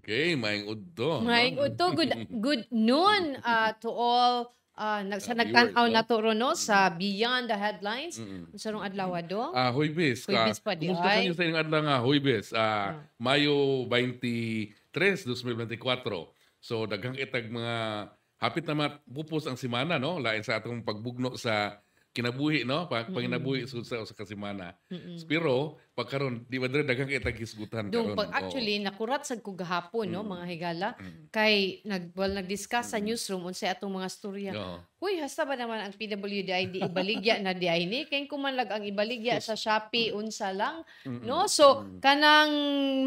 Okay, maing udto, Maing no? udto, good noon to all sa Viewers, nagtan-aw no? na to no sa Beyond the Headlines. Mm. Unsa rong adlaw do? Huwebes, Kuybis pa di kumusta kanyo ay. sa inyong adlaw nga Huwebes? Ah. Mayo 23, 2024. So daghang itag mga hapit na mapupos ang semana, no? Lain sa atong pagbugno sa kinabuhi, no? Panginabuhi sa kasimana. Pero pagkaron di ba dire daghang itag hisgutan Dung karon. pag actually nakurat sad ko gahapon no mga higala kay nag-discuss sa newsroom unsay atong mga storya. Oo. Huy, hasta ba naman ang PWDID ibaligya na di ay ni kay kumanlag ang ibaligya sa Shopee unsa lang no. So kanang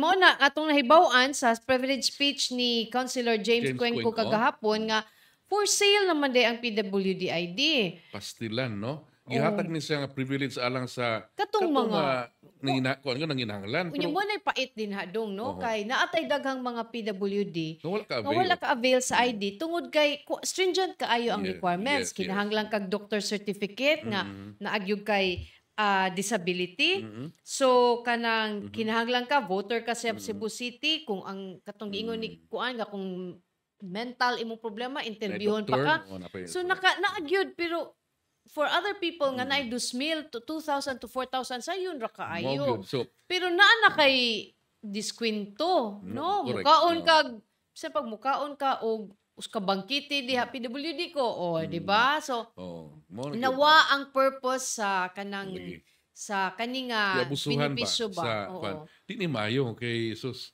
mo na atong nahibaw-an sa privilege speech ni Councilor James James Cuenco Cuenco. kagahapon nga for sale naman day ang PWDID. Pastilan, no? Gihatag ni siya nga privilege alang sa Katong mga nanginahanglan. unya mo na pait din ha dong no kay naatay daghang mga PWD Wala ka nga wala avail. ka avail sa ID tungod kay stringent kaayo ang Yes, requirements. yes. Kinahanglan kag doctor certificate nga naagyog kay disability. So kanang kinahanglan ka voter ka sa Cebu City kung ang katong giingon ni kuan nga kung mental imong problema interviewon pa ka. So naagyod pero for other people nga naay 2,000 to 2,000 to 4,000 sayon ra kaayo. So, Pero naa na kay diskwento, no? correct. Mukaon kag sa pag mukaon ka og uska bangkiti diha PWD ko, di ba? So mo nawa ang purpose sa kanang Lagi. sa kani nga abusuhan ba benepisyo sa ba? kwan. Oo. Di ni mayo kay sus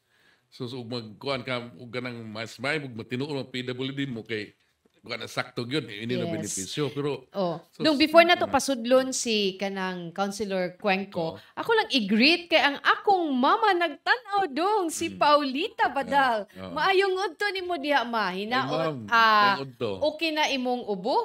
ug magkuan ka ug ganang mas may ug matinuon ang PWD mo kay kuan na sakto gyud ini na Yes. benepisyo pero Oh. Nung before na to pasudlon si kanang Councilor Cuenco, ako lang i-greet kay ang akong mama nagtan-aw dong si Paulita Badal. Maayong udto nimo diha ma. Hinaot maayong udto. okay na imong ubo.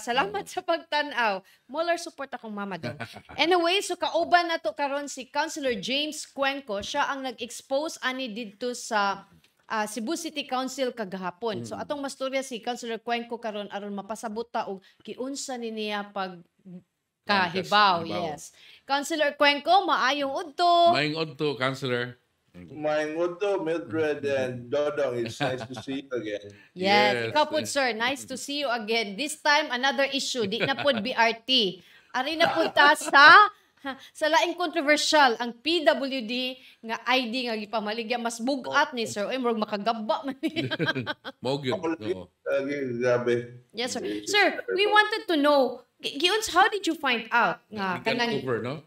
Salamat sa pagtan-aw. Molar support akong mama dong. Anyway, so kauban na to karon si Councilor James Cuenco. Siya ang nag-expose ani didto sa Cebu City Council kagahapon. So atong mastorya si Councilor Cuenco karon aron mapasabot ta og giunsa ni niya pag kahibaw. Yes. Councilor Cuenco, maayong udto. Maayong udto, Councilor. Maing udto, Mildred and Dodong. It's nice to see you again. Yes. Yes. Ikaw po, sir. Nice to see you again. This time, another issue. Di na po BRT. Ari na po ta sa laing controversial ang PWD nga ID nga gipamaligya mas bugat ni sir oy murag makagaba man niya. Mo gyud. Grabe. Yes sir. Sir, we wanted to know how did you find out nga kanang Cover, no?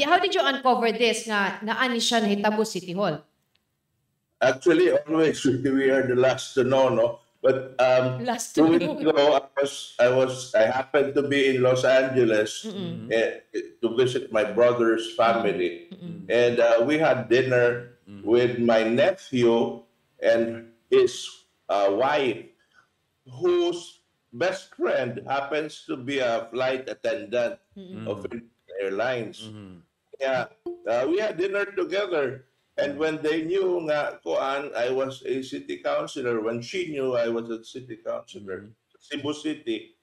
how did you uncover this nga naani siya nahitabo City Hall? Actually, always we are the last to know, no? But Last 2 to weeks know. ago, I happened to be in Los Angeles to visit my brother's family, and we had dinner with my nephew and his wife, whose best friend happens to be a flight attendant of airlines. Yeah, we had dinner together. And when they knew nga kuan, I was a city councilor, when she knew I was a city councilor, Cebu City,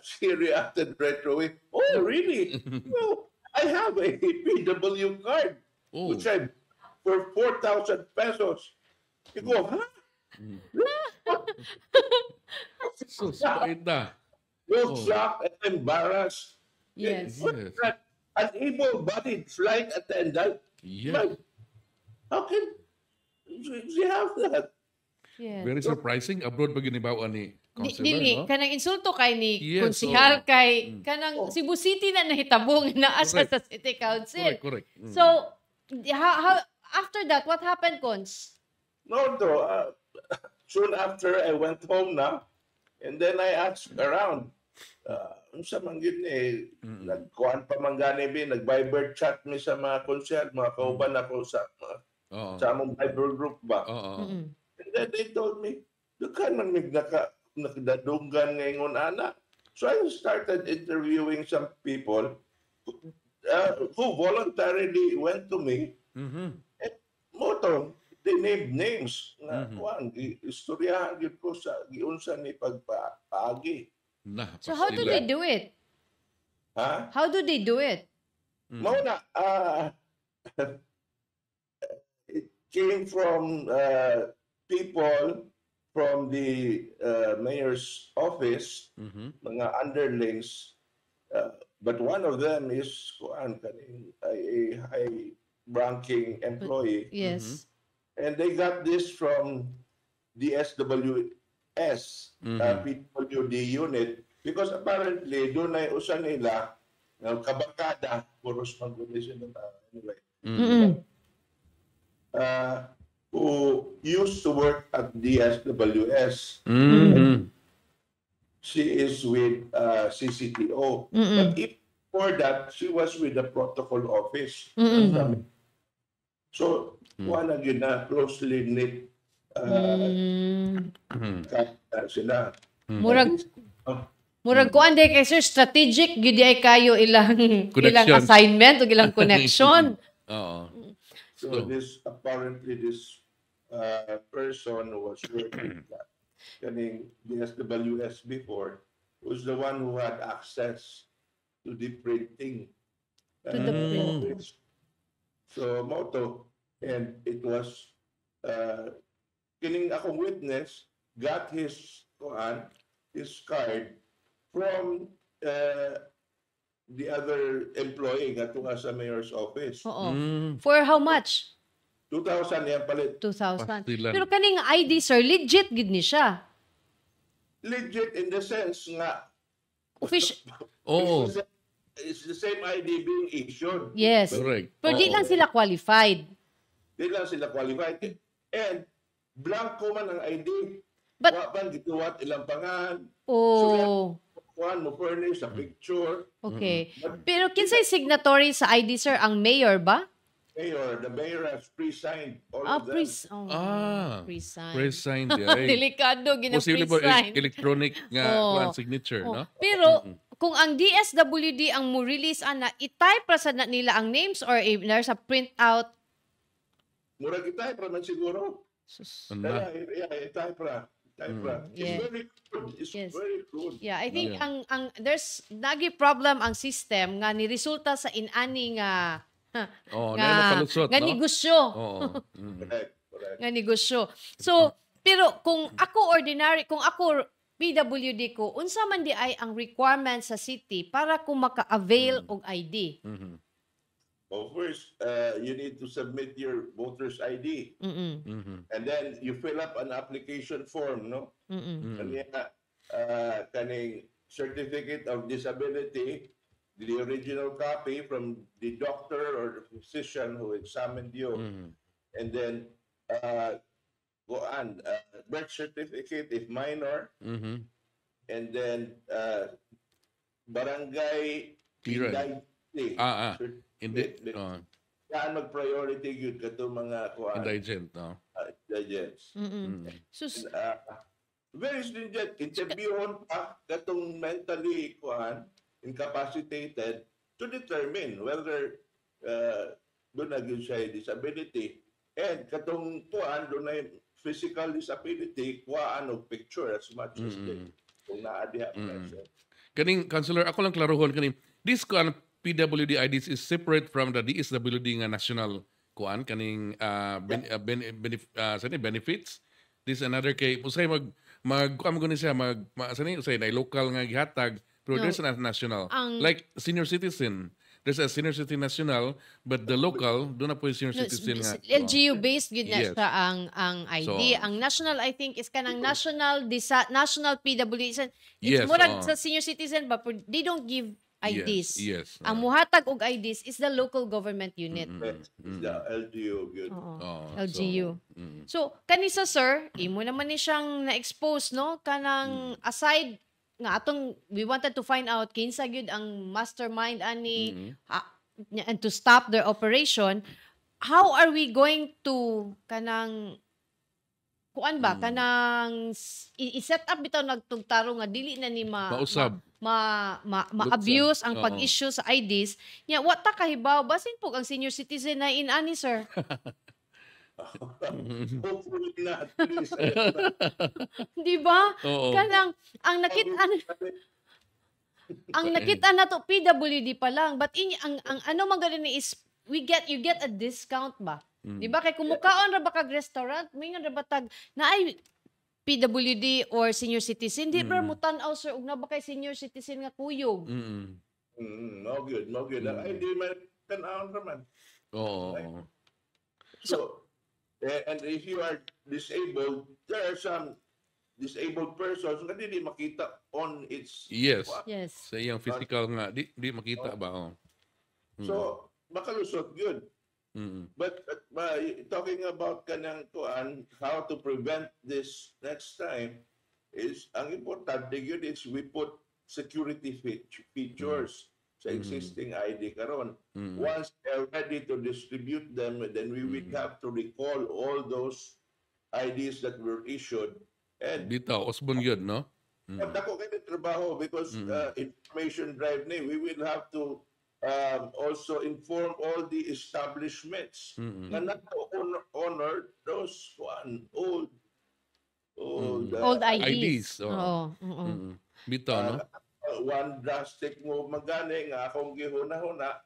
she reacted right away. Oh, really? Well, I have a PW card, which I for 4,000 pesos. You go, huh? Sus, pait na. You're shocked and embarrassed. Yes. Yes. An able-bodied flight attendant. Yes. How can she have that? Yes. Very surprising. Abroad pa ginibawa ni Councilor, Dili, no? kanang insulto kay ni Yes, konsihal kay kanang Cebu City na nahitabong na asa sa City Council. Correct. So, how after that, what happened, Cons? No, though. Soon after, I went home na. And then I asked around. Sa manggit ni, nagkuhan pa man gani bi, nag-Viber chat mi sa mga konsyal, mga kauban ako sa among Viber group ba. And then they told me, dukan man mig nakadadunggan ngayon ana. So I started interviewing some people who voluntarily went to me. At moto, they named names. Kuan, istoryahan yun ko sa giunsa ni pagpaagi. So how do they do it? Ha? How do they do it? Mao na, came from people from the mayor's office, mga underlings, but one of them is a high-ranking employee, Yes. and they got this from the SWS, PWD unit, because apparently doon ay usan nila kabangkada, puros mag-condition ng tao. Anyway, who used to work at DSWS. She is with CCTO. But if before that, she was with the protocol office. So, one yun na closely knit sila. Murag kuan day kay sir, strategic gyud ay kayo ilang Connections. assignment o ilang connection. Oo. So this apparently this person who was working at kaning DSWS before was the one who had access to the printing. To the print. So moto, and it was kining akong witness got his card from the other employee nga tunga sa mayor's office. Oo. For how much? 2,000 yan palit. 2,000. Pastilan. Pero kaning ID sir, legit gid ni siya. Legit in the sense nga Official. Oo. it's the same ID being issued. Yes. Correct. Pero di lang sila qualified. Di lang sila qualified. And blanco man ang ID. But- Wapan gituwat ilang pangan. Oh. Kuan mo furnish sa picture. Okay. Pero kinsay signatory sa ID sir, ang mayor ba? The mayor has pre-signed all Ah, of them. pre-sign. Pre-signed. Yeah. Delikado, Posible po gina-pre-sign. electronic nga Oo. kuan signature, Oh. no? Pero, kung ang DSWD ang mo release ana, i-type ra sad na nila ang names or there's a printout? Murag itay pa man siguro. Ano? Itay pa. Yeah. It's very good. It's Yes. very good. Yeah, I think Yeah. ang there's nagi problem ang system nga ni resulta sa inani nga Oh, na mapalusot, nga no? negosyo. Oo. Correct. Nga negosyo. So, pero kung ako PWD ko, unsa man di ay ang requirement sa city para ko maka-avail og ID? Well, first, you need to submit your voter's ID. And then you fill up an application form, no? Kanya, kaning certificate of disability, the original copy from the doctor or the physician who examined you. And then, birth certificate if minor. And then, barangay Clearance. indictment. Hindi. Saan mag-priority yun kato mga Indigent, no? indigents. Sus, Very stringent. Interviewon pa katong mentally incapacitated to determine whether doon na yun siya disability. And katong doon na physical disability, kuhaan og picture as much as they. Kung naadiha pa siya. Kaning, Councilor, ako lang klarohon kaning, this kuan PWD IDs is separate from the DSWD nga national kuan kaning benefits. This another kay usay kuan mo siya usay na local nga gihatag pero No. there's a national. Ang- Like senior citizen. There's a senior citizen national but the local do na po yung senior citizen nga. LGU based gid na Yes. siya ang ID. So- Ang national I think is kanang national PWD. It's Yes, murag oo. sa senior citizen but they don't give IDs. Yes. Ang muhatag og IDs is the local government unit. It's the LGU. Good. LGU. So, kanisa sir, imo naman ni siyang na-expose no kanang aside nga atong we wanted to find out kinsa gyud ang mastermind ani and to stop their operation. How are we going to kanang kuan ba kanang i-set up bitaw nagtugtaro nga dili na ni Mausab. ma-abuse ang Oo. pag-issue sa IDs. Nya wa ta kahibaw basin po ang senior citizen na inani sir. Hopefully not, please. Di ba? Oo. Kanang ang nakita na to PWD pa lang but ang ano magaling is you get a discount ba Di ba? Kay kumukaon ra ba kag restaurant, may nga ra ba tag naay PWD or senior citizen, di ba mo tan-aw sir ug na ba kay senior citizen nga kuyog? No good, no good. Ay, hindi man tan-aon naman. Oo. Right. So, and if you are disabled, there are some disabled persons na hindi makita on its... Yes. Yes. Sa iyang physical nga, di makita ba? Oh. So, makalusot, good. But talking about kanang kuan, how to prevent this next time, is ang importante yun is we put security features sa existing ID karon. Once they're ready to distribute them, then we will have to recall all those IDs that were issued. And Bitaw, Osbon yun, no? ako kayo trabaho because information drive na we will have to also inform all the establishments na not to honor those old Old IDs. Oo. Bitaw, no? One drastic move magani nga akong gihuna-huna,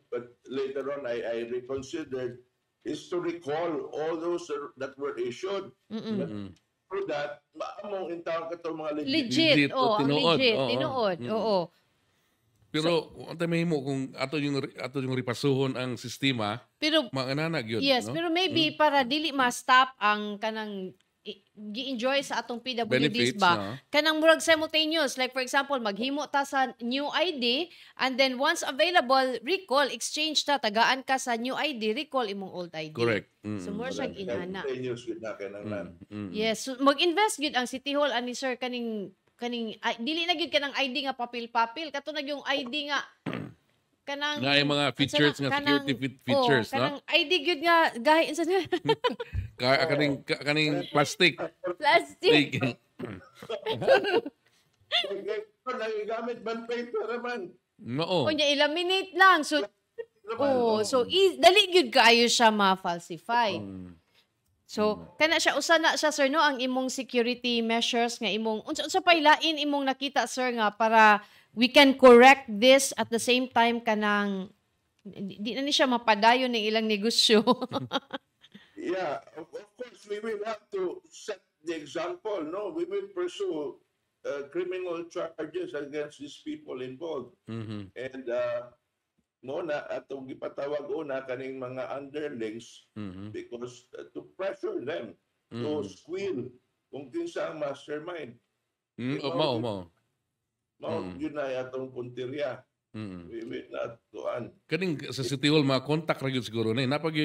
but later on I reconsidered, is to recall all those that were issued. So that maamong intawag ka to mga Legit. Oh, ang tinuod. legit. Oo. Tinuod. Oo. Pero antay mahimo kung ato yung ripasuhon ang sistema, Pero maananag yun, yes, no? pero maybe para dili ma-stop ang kanang gi-enjoy sa atong PWDs Benefits, ba, no? kanang murag simultaneous, like for example maghimo ta sa new ID and then once available recall, exchange ta, tagaan ka sa new ID, recall imong old ID. Correct. So more siya inana. Yes, so mag-invest gid ang City Hall ani sir kaning dili na gid kanang ID nga papel-papel, kato na yung ID nga kanang Nga yung mga features nga, security features, no? kanang ID gyud nga gahi sa Kaning plastic. plastic. Nagigamit man paper naman. Oo. Kunya ilaminate lang. So dali gyud kaayo siya ma-falsify. So kana siya usa na siya sir no ang imong security measures nga imong unsa pay lain imong nakita sir nga para we can correct this at the same time kanang di na ni siya mapadayon ng ilang negosyo. Yeah, of course, we will have to set the example. No, we will pursue criminal charges against these people involved. And muna atong gipatawag una kaning mga underlings because to pressure them to squeal kung kinsa ang mastermind. Mao. Yun na atong punteriya. We will not doan. Kaning sa City Hall, mga contact ra gyud siguro na napag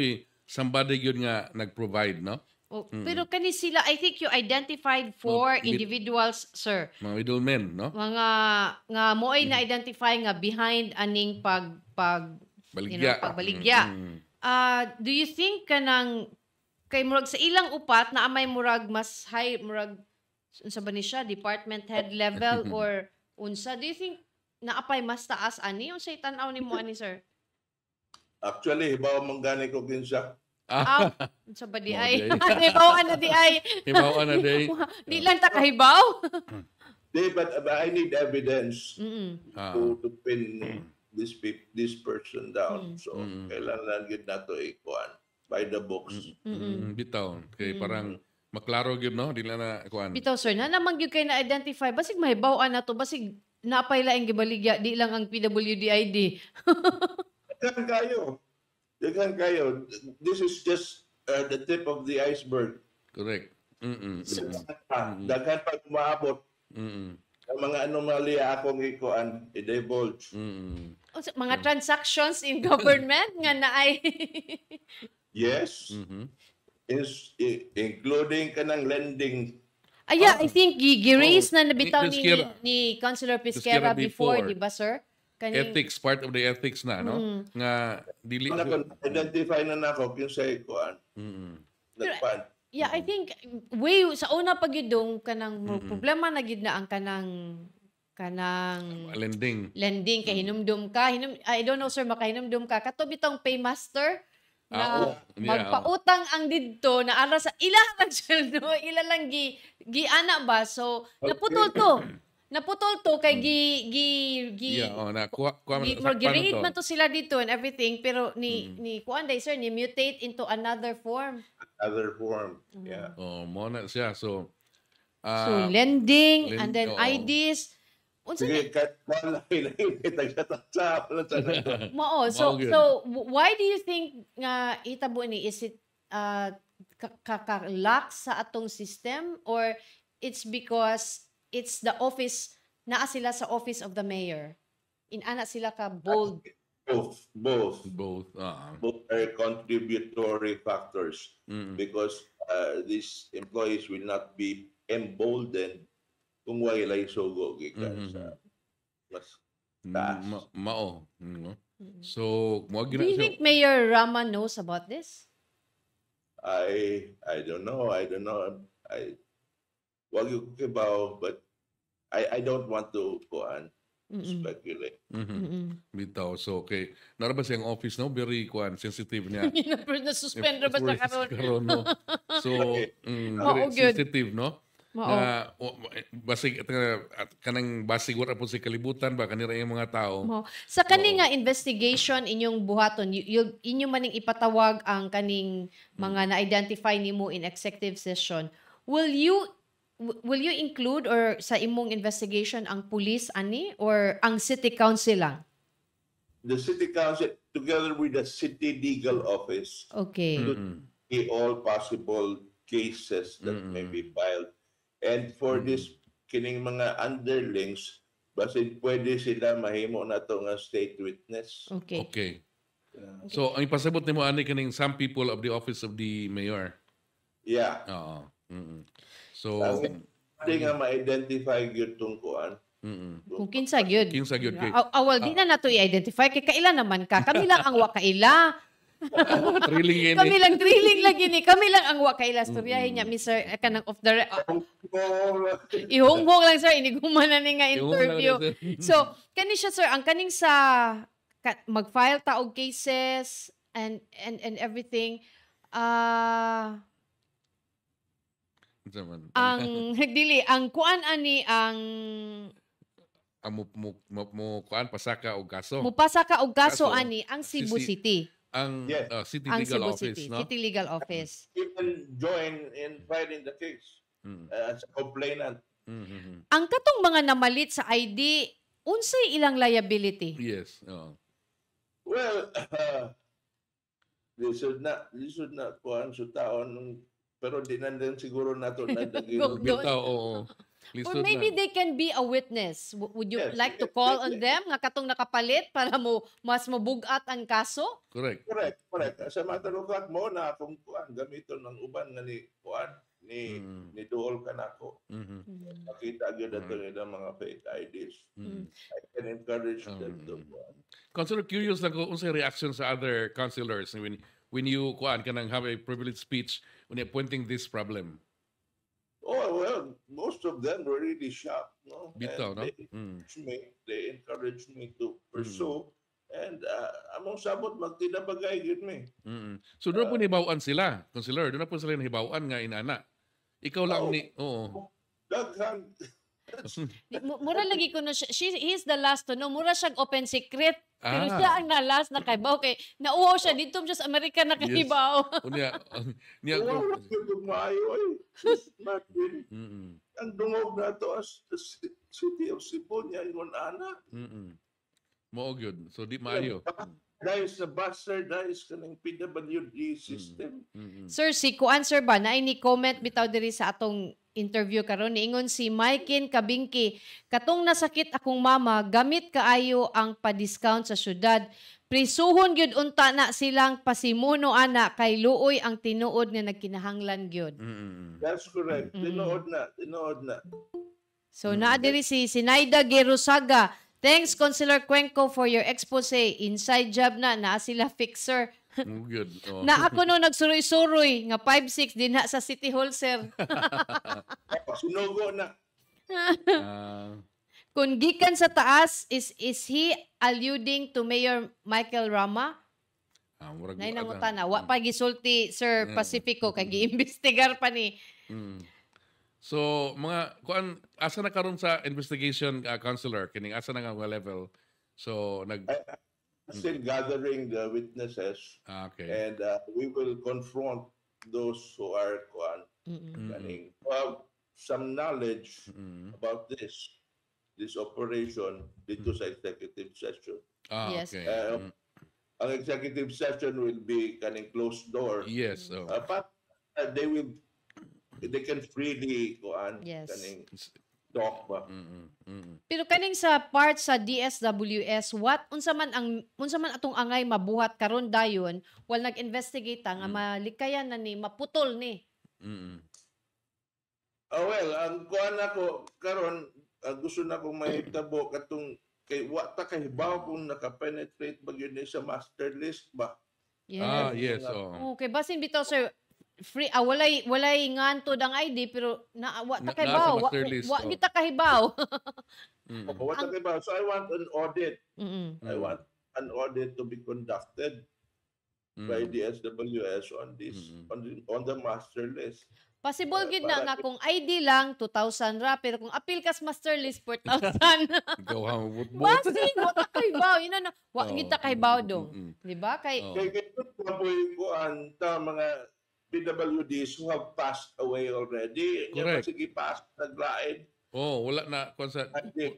somebody yun nga nag-provide, no? Pero kani sila, I think you identified four individuals, sir. Mga middlemen, no? Mga nga mo'y na-identify nga behind aning pagbaligya. Do you think kanang kay murag sa ilang upat na amay murag mas high murag unsa ba ni siya department head level or unsa, do you think naapay mas taas ani unsay tan-aw nimo ani sir? Actually, hibaw manggani ko kinsa. Unsa ba di ay? Hibaw ana di ay. Hibaw ana di. Di lang ta kahibaw. But I need evidence to pin this person down. So kailangan gid nato ikuan by the books. Bitaw. Kay parang maklaro gyud, no? Dili na kuan. Bitaw sir, na naman gyud kay na-identify basig mahibaw-an na to, basig napay laing gibaligya, di lang ang PWD ID. Daghan kayo. This is just the tip of the iceberg. Correct. Daghan pa umaabot. Ang mga anomalya akong ikuan, i-divulge. Mga transactions in government nga naay. Yes. Including kanang lending. I think gi-raise na nabitaw ni Councilor Pisquera before, di ba sir? Ethics, part of the ethics na, no? Nga, dili. Identify na nako kung sa ikuan. Nagpan. Yeah, I think sa una pag yun kanang problema na gid na ang kanang lending kay hinumdum ka. I don't know sir, makahinumdum ka. Kato bitong paymaster na magpautang ang didto na ara sa ila lang sweldo, ila lang gi ana ba. So naputol to. naputol to kay Yeah, na kuha grade to. man to sila dito and everything, pero ni kuan day sir, ni mutate into another form. Other form. Yeah. Oh, mo na siya. So So lending and then oo. IDs. Unsa Sige, kahit wala tagsa mao Mao gyud. why do you think nga itabo ni, is it lack sa atong system, or it's because it's the office, naa sila sa office of the mayor, inana sila ka bold? Both. Both. Both are contributory factors Mm. because these employees will not be emboldened kung walay sugo gikan sa mas taas. Mao. So, mo Do gina you siya. think Mayor Rama knows about this? I don't know. Wag yung kibaw, but I don't want to speculate. Bitaw. So, okay. Nara ba siyang office, no? Very sensitive niya. Na-suspend ra ba sa karon? No? So, Mao very gyud. sensitive, no? Mao. Na basig at kanang basig wala po si kalibutan ba kanira yung mga tao. Sa kaning nga investigation inyong buhaton, inyo maning ipatawag ang kaning mga na-identify nimo in executive session. Will you include or sa imong investigation ang police ani or ang city council lang? The city council together with the city legal office Okay. see all possible cases that may be filed. And for this kining mga underlings, basin pwede sila mahimo na to nga state witness. Okay. Okay. So, ang ipasabot nimo ani kaning some people of the office of the mayor. Yeah. Oo. So, Pwede nga ma-identify gyud tong kuan. Kung kinsa gyud. kinsa gyud kay Awal di na nato i-identify kay kaila naman ka. Kami lang ang wa kaila. thrilling Kami lang thrilling lagi ni. Kami lang ang wa kaila. Storyahin niya Mr. kanang off the ihonghong lang sir, iniguman na ni nga interview. So, kani siya sir, ang kaning sa mag-file ta og cases and everything, ang dili ang kuan ani ang mo kuan pasaka og kaso. mupasa ka og kaso Kaso, ani ang Cebu si- City. Ang Yes. City Ang Legal Cebu Office, City, no? City Legal Office. You can join in filing the case as a complainant. Ang katong mga namalit sa ID, unsay ilang liability? Yes. Oo. Well, they should not kuan sa taon, pero di nandan siguro nato na Go- Bitaw, oo. Or Lisod maybe na. they can be a witness. Would you Yes, like to yes, call yes, on yes. them nga katong nakapalit para mo mas mabugat ang kaso? Correct. Correct. Sa matter of fact mo na kung kuan gamiton ng uban nga ni kuan ni duol kanako. Makita gyud ato nila mga fake IDs. I can encourage them to kuan. Consider curious lang ko unsay reaction sa other councilors when you kuan kanang have a privileged speech when you're pointing this problem. Oh well, most of them were really shocked, no? Bitaw, no? They encouraged me to pursue, and among sabot magtinabagay gyud me. So doon po nahibawaan sila, consular. Doon na po sila nahibawaan nga inana. Ikaw lang ni, oo. Daghan. Mura lagi ko no he's the last to know. Mura siyang open secret. Pero Ah. siya ang na-last na kaibaw kay nauho siya dito siya sa Amerika na kaibaw. Unya, niya, Wala gyud maayo ay. Martin, ang dungog na to as the city of Cebu niya ingon ana. Mao gyud. So di maayo. Dahil sa bastardize kanang PWD system. Sir, si kuan sir ba na ni comment bitaw diri sa atong interview karon niingon si Maikin Kabingki, katong nasakit akong mama, gamit kaayo ang pa-discount sa syudad. Prisuhon gyud unta na silang pasimuno ana kay luoy ang tinuod nga nagkinahanglan gyud. That's correct. Tinood na. So naa diri si Sinaida Gerusaga. Thanks Councilor Cuenco for your expose. Inside job na sila fixer. Mao gyud. Oh. Na ako no nagsuroy-suroy nga 5-6 din na sa City Hall sir. Sinugo na. Kung gikan sa taas, is he alluding to Mayor Michael Rama? Murag Nay nangutana, wa pa gisulti Sir Pacifico kay giimbestigar pa ni. So mga kuan asa na karon sa investigation counselor kining asa na nga level. So Still gathering the witnesses, okay. and we will confront those who are kaning have some knowledge about this operation dito sa executive session. Yes. Okay. Ang executive session will be kaning closed door. Yes. But they can freely Yes. kaning talk ba. Pero kaning sa part sa DSWS, unsa man atong angay mabuhat karon dayon, wal nag-investigate nga malikayan na ni maputol ni. Well, ang kuan ako karon gusto na kong mahitabo katong kay wa ta kahibaw kung naka-penetrate ba yun sa master list ba. Yes. Yes. Okay, basin bitaw sir, free walay nganto ang ID pero wa ta kahibaw, Nasa master list, wa kita kahibaw. What about? So I want an audit. I Mm. want an audit to be conducted by DSWS on this on the master list. Possible gid na nga kung ID lang 2,000 ra pero kung appeal kas master list 4,000. Ikaw ha mabutbut. Basin wa ta kahibaw, yun na wa kita kahibaw dong. Di ba? Kay Kaya kapoy ko ta mga PWDs who have passed away already. Correct. Sige, pass, naglain. Wala na kuan sa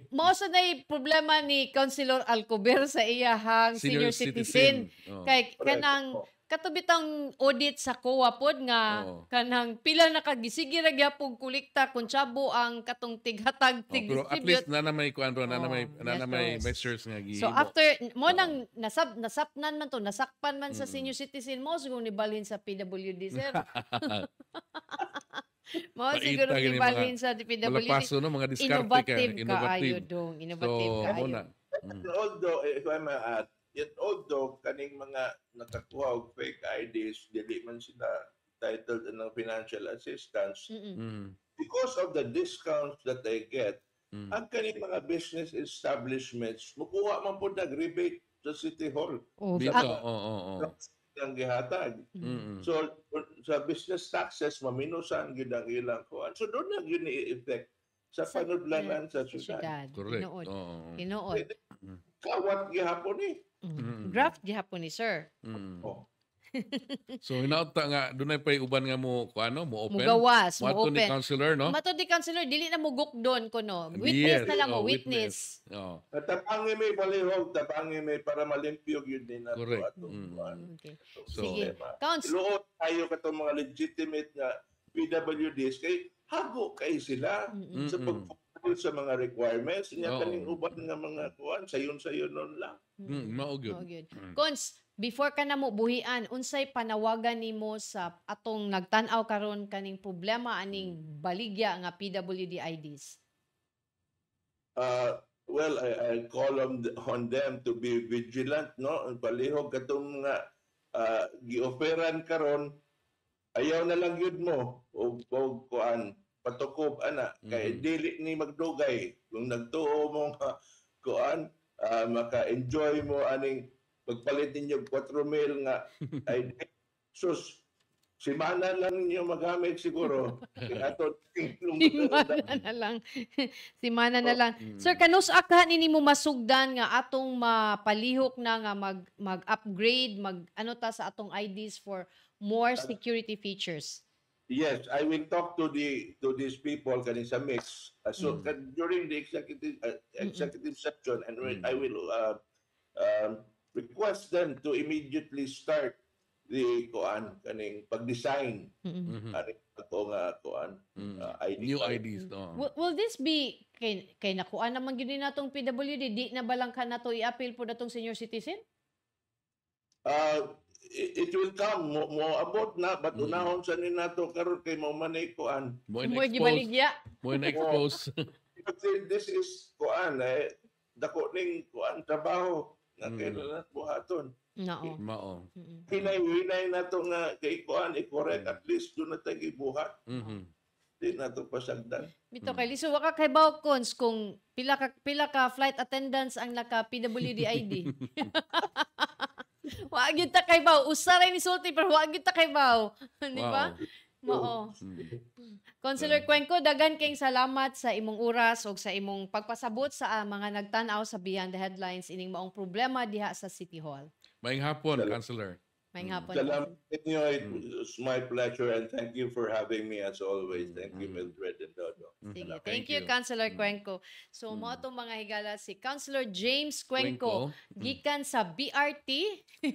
mao sa nay problema ni Councilor Alcober sa iyahang senior citizen. Kay kanang katubitang audit sa COA pod nga kanang pila na kagisige ra gyapon kolekta kung tsabo ang katong tighatag pero at least na may kuan ro na may yes. measures nga gi. So after mo nang nasapnan man to, nasakpan man sa senior citizen mo siguro nibalhin sa PWD sir. Mo siguro Paita gini nibalhin mga sa PWD. Malapaso no mga diskarte Innovative kaayo dong, innovative So, kaayo. mo na. Although, if I may add, yet although kaning mga nakakuha og fake IDs, dili man sila titled ng financial assistance, because of the discounts that they get, ang kaning mga business establishments, mukuha man po nag-rebate sa City Hall. Oh, Dito, Ang gihatag. So, sa business taxes, maminusan gid ang ilang kuan. So, doon na yun i-effect sa panudlanan sa syudad. correct. Tinuod. Kawat gihapon eh. Draft gihapon ni sir. Oh. So hinauta nga dunay pay uban nga mo kuano mo open. Mugawas, mo Moadto ni open. counselor no. Mato di counselor, dili na mo gukdon ko no. Witness Yes, na lang mo, witness. witness. Tapangi may balihog, tapangi may para malimpyo yun din na Correct. Okay. So, Sige. Counts. Luot tayo katong mga legitimate na PWDs kay hago kay sila sa pag-fulfill sa mga requirements niya kaning uban nga mga kuan sayon-sayon nun lang. mao gyud. Cons, before ka na mo buhian, unsay panawagan nimo sa atong nagtan-aw karon kaning problema aning baligya nga PWD IDs? Well, I call on them to be vigilant, no? Ang palihog katong nga gioferan karon, ayaw na lang yun mo o kuan patukob ana kay dili ni magdugay kung nagtuo mo nga kuan maka-enjoy mo aning pagpalit ninyo 4,000 nga ID. Sus, simana lang ninyo magamit siguro. Simana na lang. Simana na lang. Sir, kanus ka nini mo masugdan nga atong mapalihok na nga mag-upgrade, ano ta sa atong IDs for more security features? Yes, I will talk to these people kaning sa mix. So during the executive session, and I will request them to immediately start the kuan kaning pag-design aning ato nga kuan ID New card. IDs no. Will this be kay nakuan naman gyud natong PWD, di na balang ka nato i-appeal po natong senior citizen? It will come mo abot na but unahon sa ni nato karon kay mao man ay kuan. Mo Mo expose. gibaligya. Mo expose. This is kuan dako ning kuan trabaho nga kailangan buhaton. Oo. Mao. Hinay na to nga kay kuan i-correct at least do na tayo ibuhat. Di na to pasagdan. Bito kay liso wa ka kay Balcons kung pila ka flight attendants ang naka PWD ID. Wa gyud ta kay baw, usaray ni sulti pero wa gyud ta kay baw. Di ba? Mao. Councilor Cuenco, daghan kayong salamat sa imong oras o sa imong pagpasabot sa mga nagtan-aw sa Beyond the Headlines ining maong problema diha sa City Hall. Maayong hapon, Councilor. May hapon. Salamat sa inyo. It was my pleasure and thank you for having me as always. Thank you, Mildred and Dodo. Sige. Thank Thank you, you. Councilor Cuenco. So, mo itong mga higala si Councilor James Cuenco, gikan sa BRT.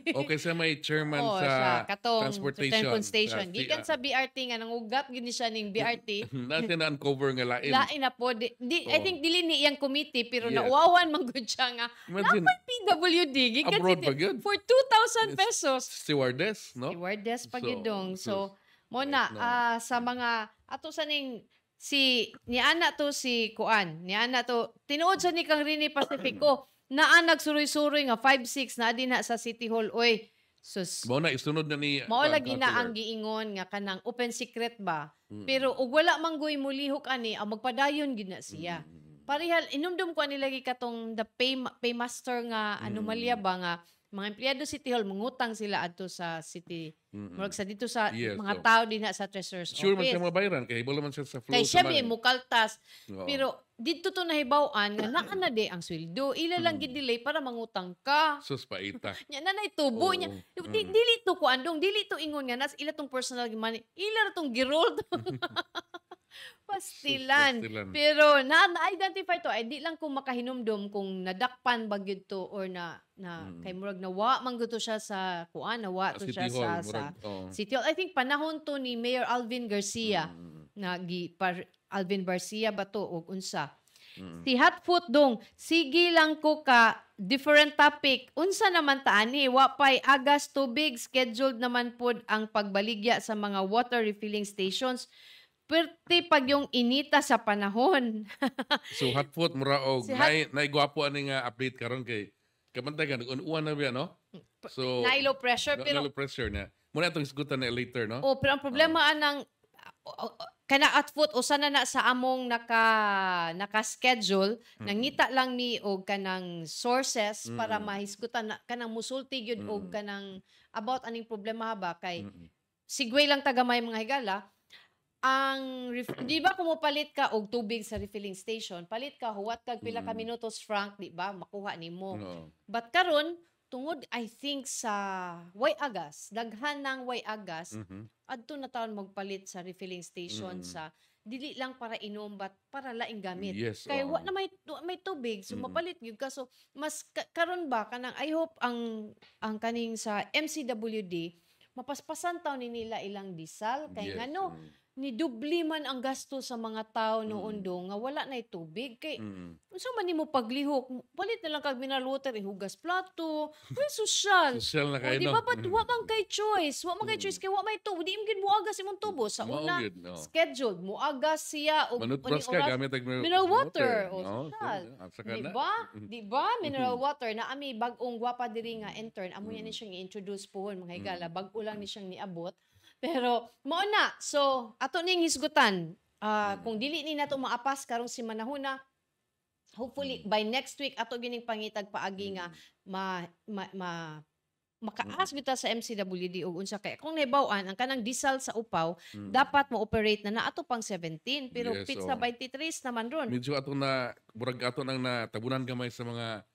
Okay, sa may chairman Oh, sa siya, katong transportation. Station. Gikan sa BRT nga nangugat gini siya ning BRT. Natin na-uncover nga lain. Lain na po. I think dili ni iyang committee pero Yes. nauwawan man gud siya nga. Imagine, Dapat PWD gikan abroad pa yun. for 2,000 pesos. Stewardess, no? Stewardess So, pagidong. So, mo right na now. sa mga ato sa ning si ni ana to si Kuan, ni ana to tinuod sa ni kang Rini Pacifico naa nagsuroy-suroy nga 5-6 na din na sa City Hall. Oy, sus. Mao na isunod na ni Mao Juan lagi na Councilor. ang giingon nga kanang open secret ba. Pero ug wala manggoy mulihok ani ang magpadayon gid na siya. Parihal inumdum ko ani lagi katong the paymaster nga anomalya ba nga mga empleyado City Hall mangutang sila adto sa city. Murag sa dito sa Yes, mga so, tao din na sa Treasurer's sure man Office. siya mabayaran kay wala man siya sa flow. Kay sa syempre money. mukaltas. Oo. Pero dito to nahibaw-an nga naa na de ang sweldo. Ila lang gid-delay para mangutang ka. Sus paita. Nya nanay tubo Oo. nya. Dili to ko andong dili to ingon nga nas ila tong personal money. Ila ra tong giroll to. Pastilan. Pastilan. Pero na-identify to ay di lang ko makahinumdum kung nadakpan ba gyud to or na kay murag nawa man gyud to siya sa kuan nawa to siya City Hall, sa murag, oo. City Hall. I think panahon to ni Mayor Alvin Garcia na Alvin Garcia ba to og unsa. Si Hotfoot dong, sige lang ko ka different topic. Unsa naman taani, wapay agas tubig, scheduled naman pod ang pagbaligya sa mga water refilling stations. Perti pag yung inita sa panahon. So hotfoot mura og Si naigwapo ani nga update karon kay kamantay ka nag-uwan na biya no? So Na low pressure pero low pressure na. Muna itong isgutan na later no? pero ang problema anang kana at foot o sana na sa among naka-schedule nangita lang mi og kanang sources para mahisgutan na kanang musulti gyud og kanang about aning problema ba kay sigway lang tagamay mga higala ang di ba kung palit ka og tubig sa refilling station palit ka huwat kag pila ka minutos frank di ba makuha nimo No. but karon tungod I think sa way agas daghan ng way agas adto na taon magpalit sa refilling station sa dili lang para inom but para laing gamit Yes, kay oo. wa na may tubig so mapalit gyud ka so mas karon ba kanang I hope ang kaning sa MCWD mapaspasan taw ni nila ilang disal kay Yes, ngano ni dubli man ang gasto sa mga tao noon do nga wala nay tubig kay unsa man nimo paglihok palit na lang kag mineral water ihugas plato may social Social na kayo di no. ba but wa man kay choice wa man kay choice kay wa may tubo di imgid mo agas imong tubo sa Mao una gyud, no. scheduled mo agas siya og Manutbrush ka uning oras- gamit ang mineral water o No, social saka di na. ba di ba mineral water na ami bag-ong gwapa diri nga intern amo yan ni siyang i-introduce pohon mga higala bag-o lang ni siyang niabot pero mao na so ato ning hisgutan kung dili ni nato maapas karong si manahuna hopefully by next week ato gining pangitag paagi nga makaas kita sa MCWD og unsa kay kung nahibaw-an ang kanang diesel sa upaw dapat mo-operate na ato pang 17 pero Yes, pizza oo. 23 naman ron Medyo ato na burag ato nang natabunan gamay sa mga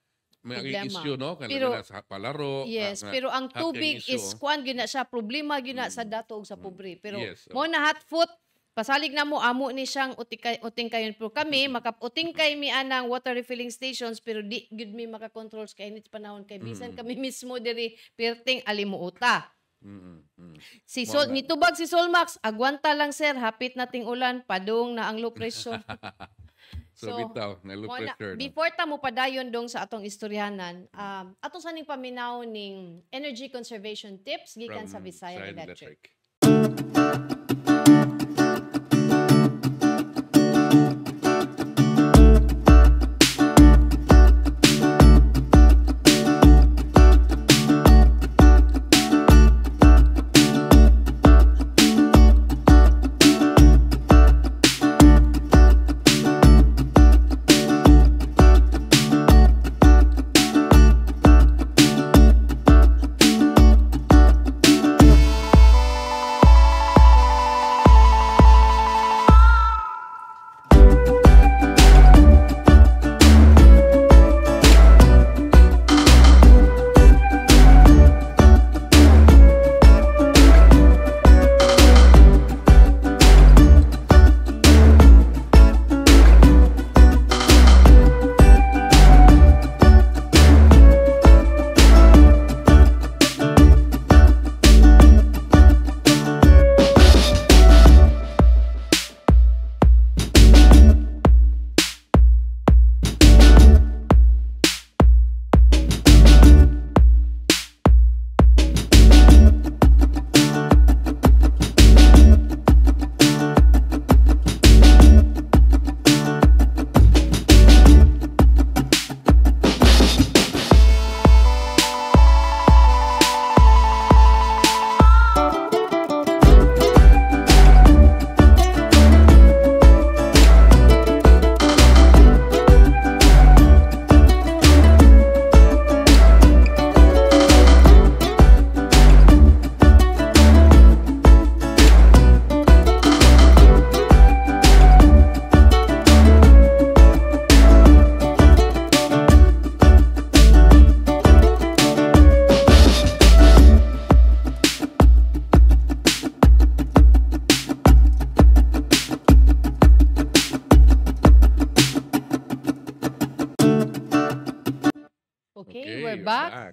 Problema. issue no kay Pero- na sa palaro. Yes, nga pero ang hacking tubig issue. is kuan gyud na siya problema gyud na sa dato ug sa pobre. Pero Yes, mo na hot foot pasalig na mo amo ni siyang uting kayon pero kami makaputing kay mi anang water refilling stations pero di gyud mi maka-controls kay init panahon kay bisan kami mismo diri perting alimuota. Si Mao Sol na. nitubag si Solmax agwanta lang sir hapit nating ulan padung na ang low pressure. So, bitaw na low Mo na, pressure. No? before ta mo padayon dong sa atong istoryanan, atong saning paminaw ning energy conservation tips gikan sa From Visayan Visayan Electric.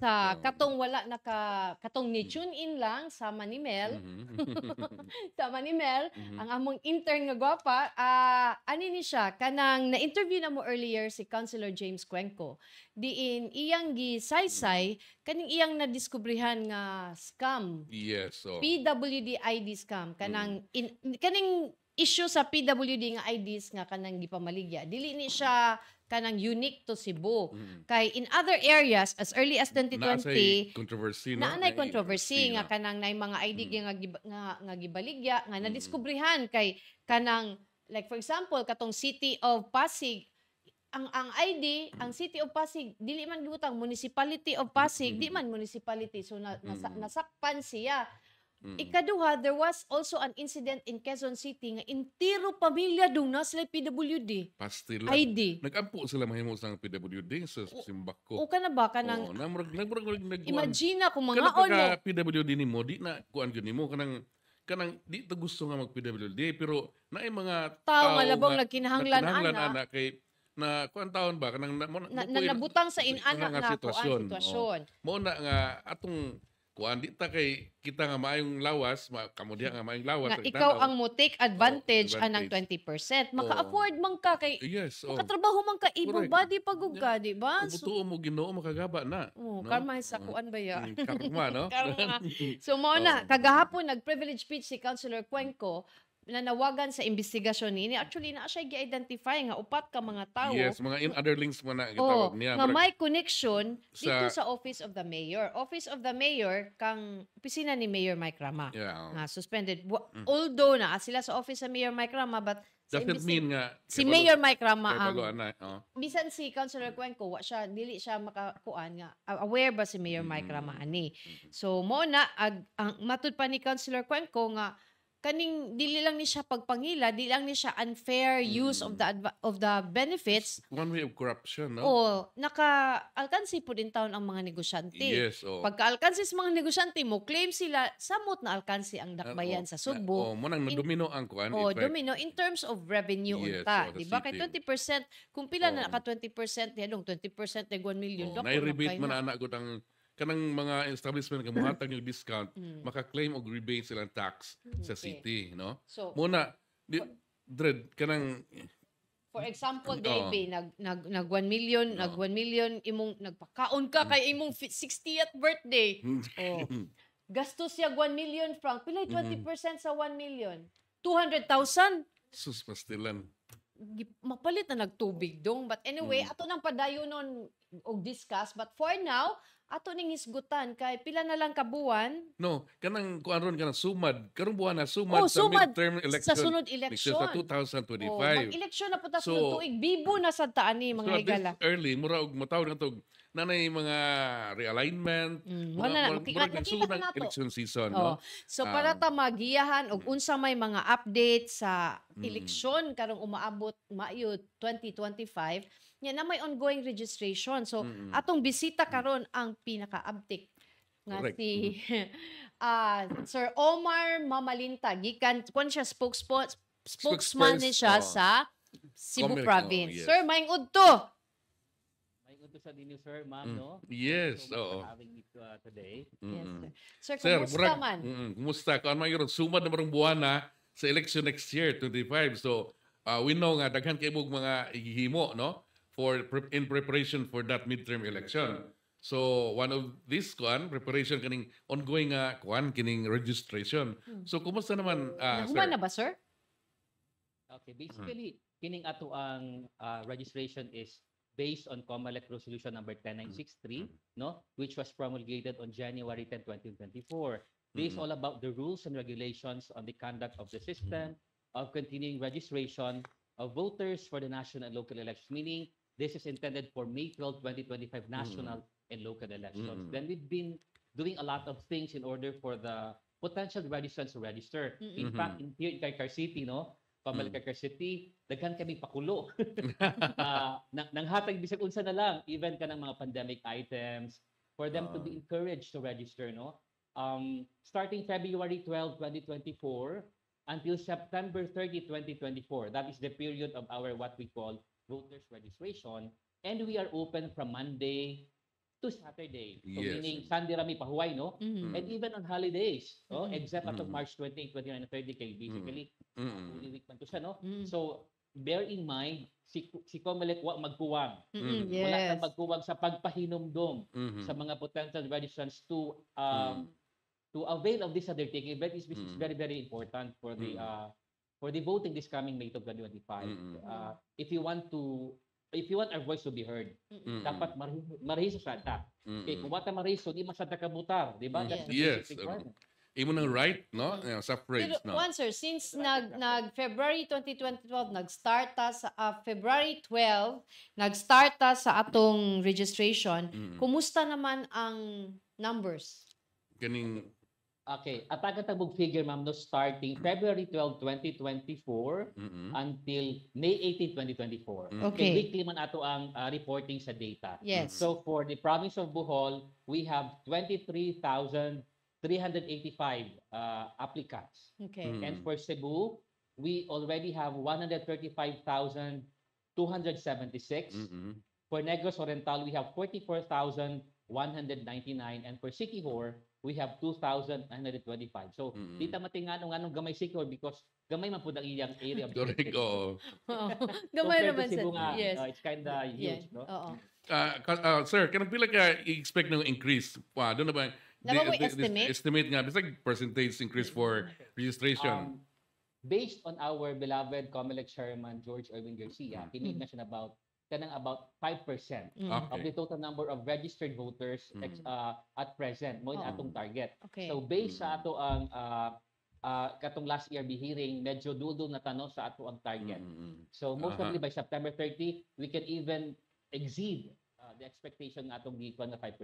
sa katong wala katong ni tune in lang sama ni Mel. Sama ni Mel, ang among intern nga gwapa, ani ni siya kanang na-interview na mo earlier si Councilor James Cuenco. Diin iyang gisaysay kaning iyang nadiskubrihan nga scam. Yes. So, PWD ID scam kanang kaning issue sa PWD nga IDs nga kanang gipamaligya. Dili ni siya kanang unique to Cebu. Kay in other areas as early as 2020 controversy, no? naanay controversy nga kanang nay mga ID nga gibaligya nga nadiskubrihan kay kanang like for example katong City of Pasig ang ID ang City of Pasig dili man gibutang Municipality of Pasig di man municipality so nasakpan siya. Ikaduha, there was also an incident in Quezon City nga intiro pamilya dong na sila PWD. Pastil. ID. Nag-ampo sila mahimo sa PWD sa Simbako. O ka na ba kanang imagine kung mga kanang PWD nimo di na kuan gyud nimo kanang di ta gusto nga mag PWD pero naay mga tao nga labong nagkinahanglan ana kay na kuan taon ba kanang nabutang sa inanak na sitwasyon. Mo na nga atong kuan di ta kay kita nga maayong lawas, kamo diha nga maayong lawas. Nga ikaw ang mo take advantage anang 20%. Maka-afford man ka kay yes, makatrabaho man ka ibang body pagug ka, di ba? Butuo mo Ginoo makagaba na. No? Karma sa kuan ba ya? Karma, no? Karma. So mo na kagahapon nag-privilege speech si Councilor Cuenco nanawagan sa investigasyon ni actually na siya gi-identify nga upat ka mga tao. Yes, mga in other links mo na gitawag niya. Nga may connection dito sa Office of the Mayor. Office of the Mayor kang opisina ni Mayor Mike Rama. Yeah. Suspended. Although na sila sa Office of Mayor Mike Rama but doesn't mean nga si Mayor Mike Rama ang bisan si Councilor Cuenco dili siya makakuan nga aware ba si Mayor Mike Rama ani. So mo na ang matud pa ni Councilor Cuenco nga kaning dili lang ni siya pagpangila, dili lang ni siya unfair use of the benefits. One way of corruption, no? Naka-alkansi po din taon ang mga negosyante. Yes, Pagka-alkansi sa mga negosyante mo, claim sila samot na alkansi ang dakbayan sa Sugbo. Mo nang domino ang kuan. Domino in terms of revenue unta, di ba? Kay 20%, kung pila na naka 20%, yadong 20% na 1 million. Na-rebate man anak ko kanang mga establishment nga mohatag yung discount maka-claim og rebate silang tax sa city, no? So, muna dread kanang for example, Davey, nag 1 million, nag 1 million imong nagpakaon ka kay imong 60th birthday. Gastos siya 1 million franc. Pilay 20% sa 1 million. 200,000. Sus pastilan. Mapalit na nagtubig dong. But anyway, ato nang padayon nun og discuss. But for now, ato ning hisgutan kay pila na lang kabuan. No, kanang kuan ron kanang sumad. Karong buwan na sumad sa midterm election. Sa sunod election. Sa 2025. Mag-eleksyon na po ta sunod tuig. Bibo na sa taan ni mga higala. Early, mura og matawag na to nanay mga realignment. Wala na. Mura nagsunod ng election season. No? So para ta magiyahan og unsa may mga update sa eleksyon karong umaabot Mayo 2025, nya na may ongoing registration. So atong bisita karon ang pinaka-update nga si Sir Omar Mamalinta gikan kun siya spokesman ni siya sa Cebu Province. Sir, maayong udto. Maayong udto sa dinyo, sir, ma'am, no? Yes, for having me today. Yes, sir. Sir, kumusta man? Kumusta? Kung ano mayroon, sumad na marong buwan na sa election next year, 25. So, we know nga, daghan kayo mga ihimo, no? In preparation for that midterm election. So, one of this preparation kaning ongoing kining registration. So, kumusta naman, sir? Nahuman na ba, sir? Okay, basically, kining ato ang registration is based on COMELEC Resolution number 10963, no, which was promulgated on January 10, 2024. This is all about the rules and regulations on the conduct of the system of continuing registration of voters for the national and local elections, meaning this is intended for May 12, 2025 national and local elections. Then we've been doing a lot of things in order for the potential registrants to register. In fact, here in Caycar City, no, Caycar City, daghan kami pakulo. Nanghatag bisag unsa na lang, even ka ng mga pandemic items, for them to be encouraged to register, no? Starting February 12, 2024, until September 30, 2024. That is the period of our what we call voters registration. And we are open from Monday to Saturday. So Yes. meaning Sunday rami pahuway, no? Mhm. And even on holidays, no? Mm. Except atong Mm. March 28, 29, and 30 kay basically Mm. Holy Week man to siya, no? Mm. So bear in mind si Comelec wa magkuwang. Mm-mm, Wala yes. kang magkuwang sa pagpahinumdom Mhm. sa mga potential registrants to avail of this undertaking. But it's very very important for the voting this coming May 2025. If you want our voice to be heard, dapat marehis sa ta. Okay, kung wata marehis, di masada ka butar, di ba? That's the Yes. basic requirement. Imo ng right, no? Suffrage, Pero no? one sir, since February 2012 nag-start ta sa February 12 nag-start ta sa atong registration. Kumusta naman ang numbers? Kaning Okay, atagan tagog figure ma'am no starting February 12, 2024 until May 18, 2024. Okay. Weekly man ato ang reporting sa data. Yes. So for the province of Bohol, we have 23,385 applicants. Okay. And for Cebu, we already have 135,276. For Negros Oriental, we have 44,199. And for Siquijor, we have 2,925. So, dita matingano nga nung gamay Siquijor because gamay man po ang iyang area of correct, jurisdiction. oo. Gamay Compared to naman Cebu sir. nga, Yes. it's kinda Yes. huge, no? Oo. Sir, kanang pila ka i-expect ng increase? Doon na ba? Naba mo estimate? Estimate nga, bisag percentage increase for registration. Based on our beloved Comelec Chairman George Erwin Garcia, he made mention about 5% of the total number of registered voters at present mo in atong target. Okay. So based sa ato ang katong last year hearing, medyo dudol na tanong sa ato ang target. So most probably by September 30, we can even exceed the expectation ng atong gikuan na 5%.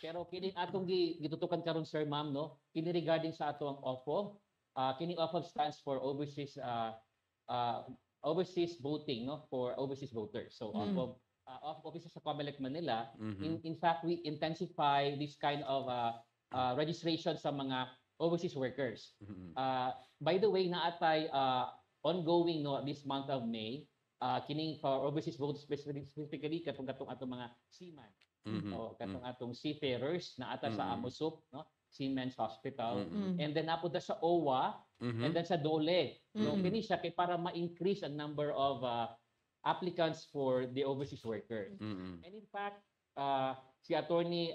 Pero kini atong gitutukan karon sir ma'am no, kini regarding sa ato ang OFO, kini OFO stands for overseas voting, no, for overseas voters. So offices sa Comelec Manila, in fact we intensify this kind of registration sa mga overseas workers. By the way, naatay ongoing no this month of May, kining for overseas voters specifically katong atong mga seaman. O katong atong seafarers na ata sa Amosup, no? Seamen's Hospital. And then napunta sa OWA and then sa DOLE. So kini siya kay para ma-increase ang number of applicants for the overseas workers. And in fact, si Attorney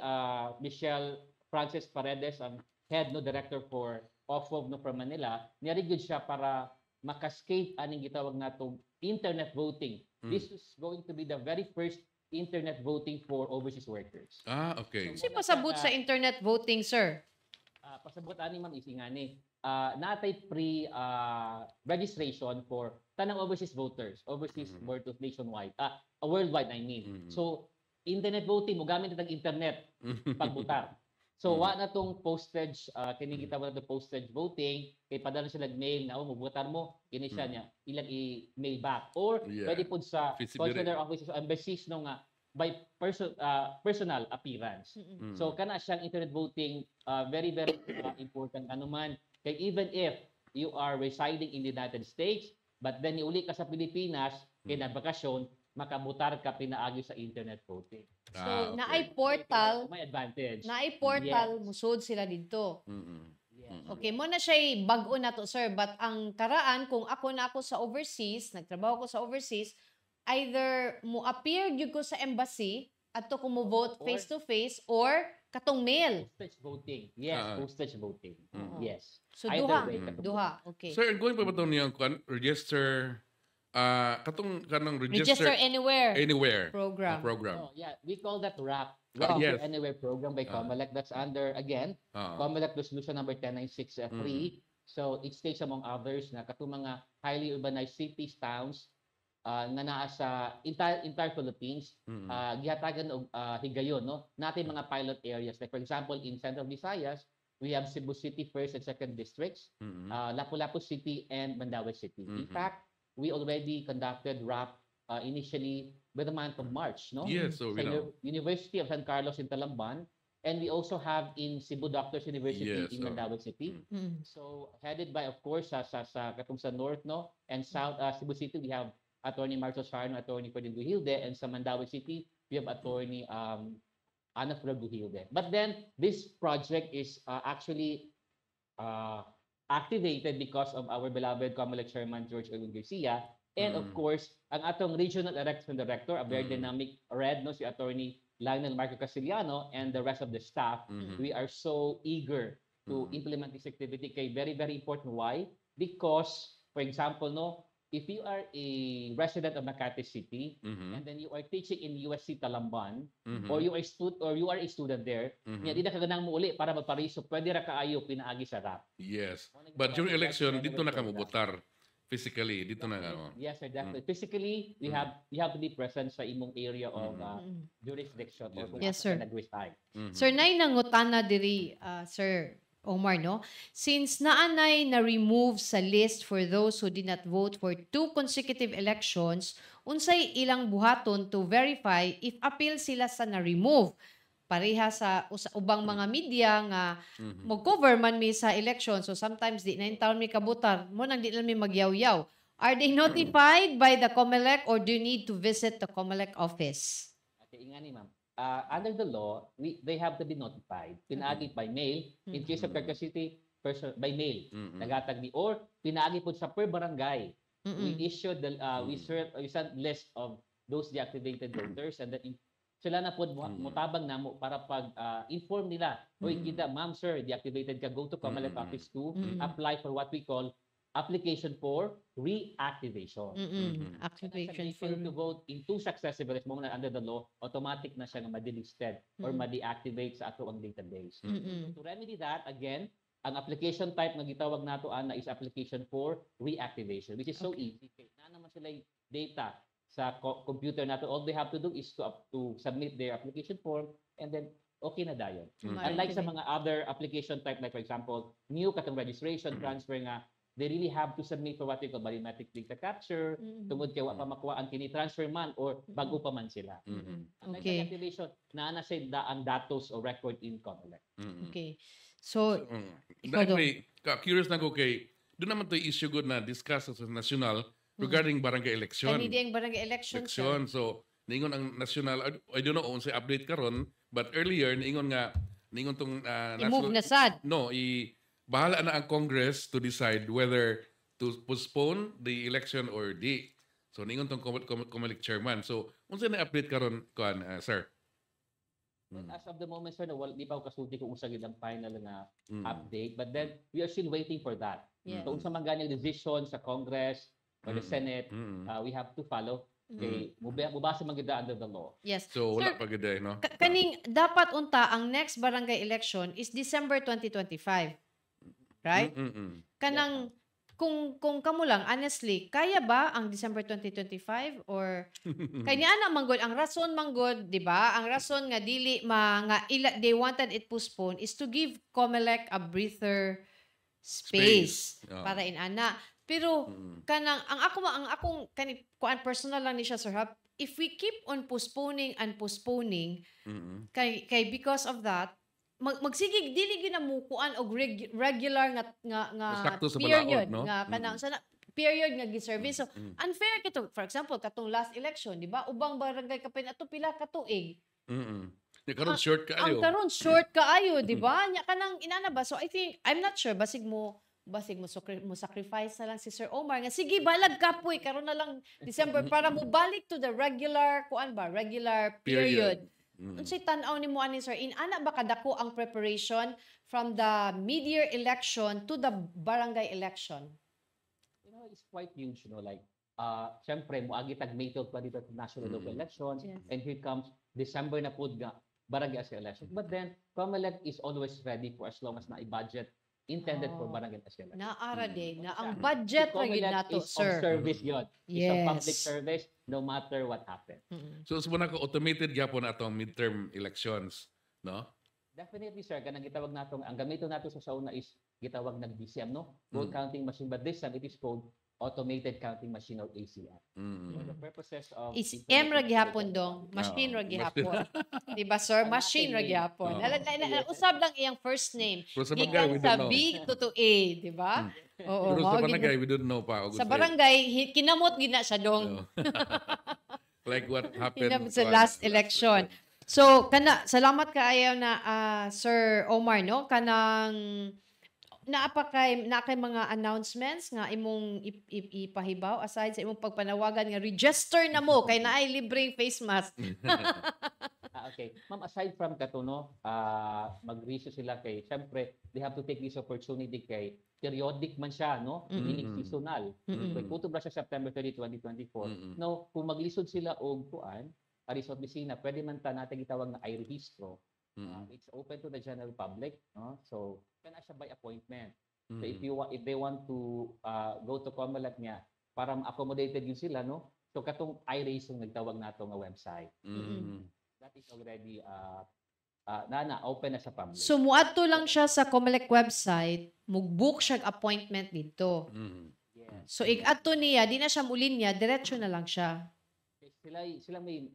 Michelle Frances Paredes, ang head no director for OFOV no from Manila, niarigid siya para makascade aning gitawag natong internet voting. This is going to be the very first internet voting for overseas workers. Okay. Kasi pasabot sa internet voting, sir. Pasabot ani ma'am is ingani. Natay registration for tanang overseas voters, overseas voters nationwide. Worldwide I mean. So internet voting mo gamit ang internet pagbutar. So wa na tong postage kini gitawag na postage voting kay padala sila mail na mo butar mo kini siya niya ilang i-mail back or pwede pud sa consular offices o embassies no nga by personal appearance. So kana siyang internet voting very very important anuman kay even if you are residing in the United States but then iuli ka sa Pilipinas kay na bakasyon makabutar ka pinaagi sa internet voting. So, naay portal, May advantage. naay portal, Yes. musod sila dito. Yes. Okay, mo na siya bag-o na to, sir. But ang karaan, kung ako na ako sa overseas, nagtrabaho ko sa overseas, either mo appear gyud ko sa embassy at to ko mo vote Or- face-to-face or katong mail. Postage voting. Yes, postage voting. Yes. So, Either way, katong- duha. Okay. Sir, going pa ba ito niyang register, kanang Register anywhere anywhere program. program. Oh, yeah, we call that RAP. Oh, Register yes. Anywhere program by Comelec. That's under, again, Comelec Resolution number 10963. So it states among others na katong mga highly urbanized cities, towns, nga naa sa entire Philippines, gihatagan og higayon, no? Natin mga pilot areas. Like for example, in Central Visayas, we have Cebu City 1st and 2nd districts, Lapu-Lapu City and Mandaue City. In fact, we already conducted RAP initially by the month of March, no? Yes, so we Sa know. University of San Carlos in Talamban, and we also have in Cebu Doctors University Yes, in Mandaue City. So headed by, of course, sa katong sa North, no, and South Cebu City, we have Attorney Marcos Sarno, Attorney Ferdinand Guihilde, and sa Mandaue City, we have Attorney Ana Flor Duhilde. But then this project is actually activated because of our beloved COMELEC Chairman George Erwin Garcia, and of course ang atong regional election director, a very dynamic red, no, si Attorney Lionel Marco Castellano, and the rest of the staff. We are so eager to implement this activity. Kay very, very important. Why? Because, for example, no, if you are a resident of Makati City and then you are teaching in USC Talamban, or you are a student there, nga di na kaganang mo uli para magpariso, pwede ra kaayo pinaagi sa RAP. Yes. But during election, dito na ka mabutar. Physically, dito na ano. Yes, sir, definitely. Physically, we have to be present sa imong area of jurisdiction or kung Yes, asa sir. ka nag-reside. Sir, nay nangutana diri, Sir Omar, no? Since naanay na-remove sa list for those who did not vote for 2 consecutive elections, unsay ilang buhaton to verify if appeal sila sa na-remove? Pareha sa ubang mga media nga mag-cover man mi sa election, so sometimes di na in town mi kabutar, mo nang di lang mi magyaw-yaw. Are they notified by the COMELEC or do you need to visit the COMELEC office? Okay, ingani ma'am. Under the law, they have to be notified. Pinaagi by mail. In case of Quezon City, by mail. Nagatag ni or pinaagi po sa per barangay. We issued we sent list of those deactivated voters, and then sila na po mutabang namo para pag-inform nila. Oy, kita, ma'am, sir, deactivated ka, go to COMELEC office to apply for what we call application for reactivation. Activation If you fail to vote in 2 successive elections mo na under the law, automatic na siya nga ma-delisted or ma-deactivate sa ato ang database. To remedy that, again, ang application type na gitawag nato ana is application for reactivation, which is so easy. Na naman sila yung data sa computer nato. All they have to do is to submit their application form, and then okay na dayon. Unlike sa mga other application type, like for example, new katong registration, transfer nga, they really have to submit for what we call biometric data capture, tungod kay wa pa makuha ang kini transfer man or bago pa man sila. Unlike Okay. sa activation, na sa ang datos or record in COMELEC. Okay. So, Anyway, curious na ko kay, doon naman to issue good na discuss sa national regarding barangay election. kani di ang barangay election, sir. Election. So, niingon ang national, I don't know kung sa update karon, but earlier, niingon tong I-move na sad. No, bahala na ang Congress to decide whether to postpone the election or di. So, niingon tong COMELEC chairman. So, unsa na update karon kuan, sir? As of the moment, sir, di pa ako kasulti kung usa gid ang final na update, but then we are still waiting for that. Yeah. So, unsa man ganyang decision sa Congress or the Senate, we have to follow. Okay, mubasa man gid under the law. Yes. So, wala Sir, pa gid no? kaning dapat unta ang next barangay election is December 2025. Right? Kanang kung kamo lang honestly, kaya ba ang December 2025 or kay ni ana manggod ang rason manggod, di ba? Ang rason nga dili they wanted it postponed is to give COMELEC a breather space. Yeah. Para in ana. Pero kanang ang akong kani kuan personal lang ni siya, Sir Hap, if we keep on postponing and postponing kay because of that magsigig dili gyud na mo kuan og regular nga Sakto sa period balaod, no? nga kanang sana period nga gi-service. So unfair kito, for example, katong last election, di ba? Ubang barangay kapin ato pila ka tuig. Karon short ka Ang ayo. karon short kaayo, di ba? Nya kanang inana ba? So I think I'm not sure basig mo sacrifice na lang si Sir Omar nga sige balag kapoy karon na lang December para mo balik to the regular period. Unsay tan-aw nimo ani, sir? Ana ba kadako ang preparation from the mid-year election to the barangay election? You know, it's quite huge, like syempre moagi tag May 12 pa dito national local elections, Yes. and here comes December na pud nga barangay election. But then COMELEC is always ready for as long as na i-budget intended for barangay election. Naara day na ang budget ra gid nato, is sir. of service yun. It's a public Yes. service no matter what happens. So, muna ko automated gyapon atong midterm elections, no? Definitely, sir. Kanang gitawag nato, ang gamito nato sa sauna is gitawag ng DCM, no? Vote counting machine. But this time, it is called automated counting machine or ACM. For the purposes of... Is M ra gihapon dong, machine ra gihapon. Di ba, sir? Machine ra gihapon. Usab lang iyang first name. Pero sa Gikan barangay, we sa don't know. B to A, di ba? Oo, Pero mao sa gid- barangay, we don't know pa. Sa barangay, kinamot gid na siya dong. Like what happened Sa last election. So salamat kaayo na Sir Omar no kanang naa kay mga announcements nga imong ipahibaw aside sa imong pagpanawagan nga register na mo kay naay libreng face mask. Okay. Ma'am, aside from katuno, mag-research sila kay, syempre, they have to take this opportunity kay periodic man siya, no? Hindi seasonal. So, ikuto ba siya September 30, 2024? No, kung maglisod sila og kuan, ari sa opisina, pwede man ta natin gitawag na i-rehistro. It's open to the general public, no? So, kana siya by appointment. So, if they want to go to COMELEC niya para ma-accommodated yun sila, no? So, katong i-raise yung nagtawag nato nga website. That is already open na sa public. So muadto lang siya sa COMELEC website, mug-book siya appointment dito. Yes. So ig-adto niya, di na siya mulinya, diretso na lang siya. Sila may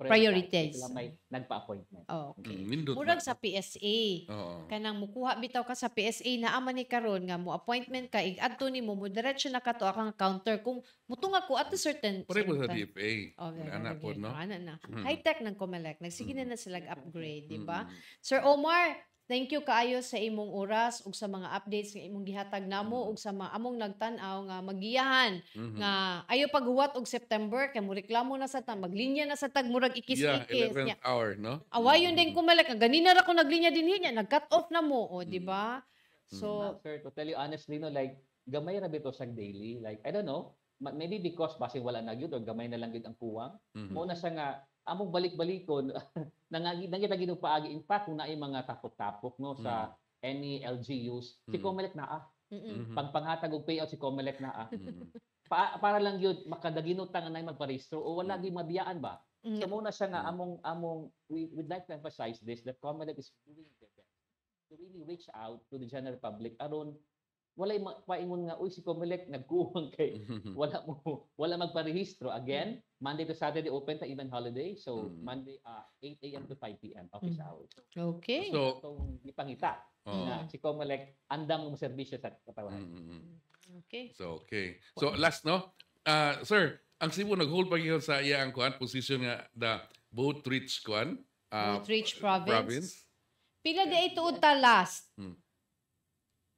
Prioritize. Sila may nagpa-appointment. Oh, okay. Nindot Murag na. sa PSA. Oo. Kanang mukuha bitaw ka sa PSA na ama ni karon nga mo appointment ka ig-adto nimo mo diretso na ka to akang counter kung mutunga ko at a certain Pare mo sa time. DFA. Okay, Anak po, no? Ana na. High-tech ng COMELEC. Nagsige na sila upgrade, di ba? Sir Omar, thank you kaayo sa imong oras ug sa mga updates nga imong gihatag namo ug sa mga among nagtan-aw nga magiyahan nga ayo paghuwat og September kay mo reklamo na sa maglinya na sa tag murag Yeah, ikis-ikis. 11th hour, no? Awayon din COMELEC nga ganina ra ko naglinya dinhi niya nag-cut off na mo, o di ba? So Sir, to tell you honestly, no, like, gamay ra bito sa daily. Like, I don't know, maybe because basi wala na gyud or gamay na lang gyud ang kuwang. Mo na siya nga among balik-balikon nangita gid paagi in fact kung naay mga tapok-tapok no sa any LGUs si COMELEC naa panghatag og payout si COMELEC naa para lang yun makadaginutang na magparehistro o wala gyud mabiyaan ba so mo na siya nga among we would like to emphasize this that COMELEC is doing their best to really reach out to the general public aron walay paingon nga uy si COMELEC nagkuwang kay wala magparehistro again Monday to Saturday open ta even holiday so Monday 8 a.m. to 5 p.m. office hours okay. So, itong ipangita na si COMELEC andam mo serbisyo sa katawan Okay. So, okay. So, last, no? Sir, ang Cebu nag-hold pa yun sa iya ang kuan position nga the boat reach kuan. Outreach province. Pila di ito ta last?